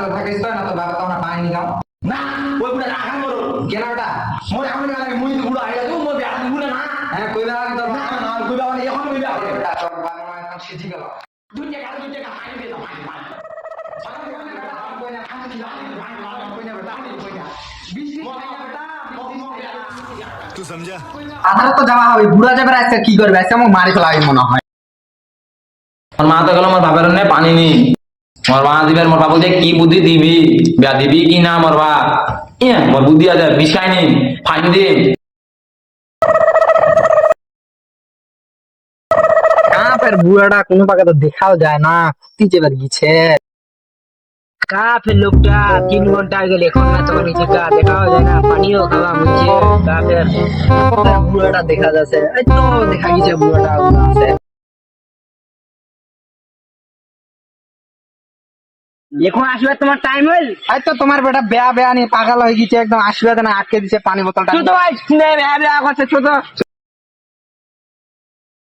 তো থাকিস তো না তো বাবা তো আমরা পানি নি খাও না ওই বুড়া না খান মরো কেন ওটা মোর এখন লাগে মুই বুড়া আইলা তুই মোর বিয়া বুড়া না হ্যাঁ কইবা আগে তোর না না কই বাবা এখন কই বাবা বেটা তোর বাবা মা এখন শিখে গেল দুনিয়া পানি দে পানি পানি तू समझा আধার তো যাওয়া হবে বুড়া যাবে আজকে কি করবে আজকে আমাকে মারি ফেলা হবে মনে হয় মোর মা তো গেল মোর বাপের নে পানি নি মোর মা দিবের মোর বাবু যে কি বুদ্ধি দিবি বিয়া দিবি কি না মোর বাপ ইয়া মোর বুদ্ধি আছে বিষয় নি ফাইন দে कहाँ पर बुआड़ा कोनो पाके तो देखाও যায় না কুত্তি চেবার গিছে का फिर लोगटा 3 घंटा গেলে এখন না তোমার নিচে কা দেখাও যায় না পানিও খাওয়া হচ্ছে का फिर বুয়াটা দেখা যাচ্ছে এই তো দেখা গেছে বুয়াটা আছে এখন আসবে তোমার টাইম হইল এই তো তোমার বেটা বেয়া বেয়া নিয়ে পাগল হয়ে গেছে একদম আসবে না আটকে দিছে পানি বোতলটা ছোট ভাই নে করছে ছোট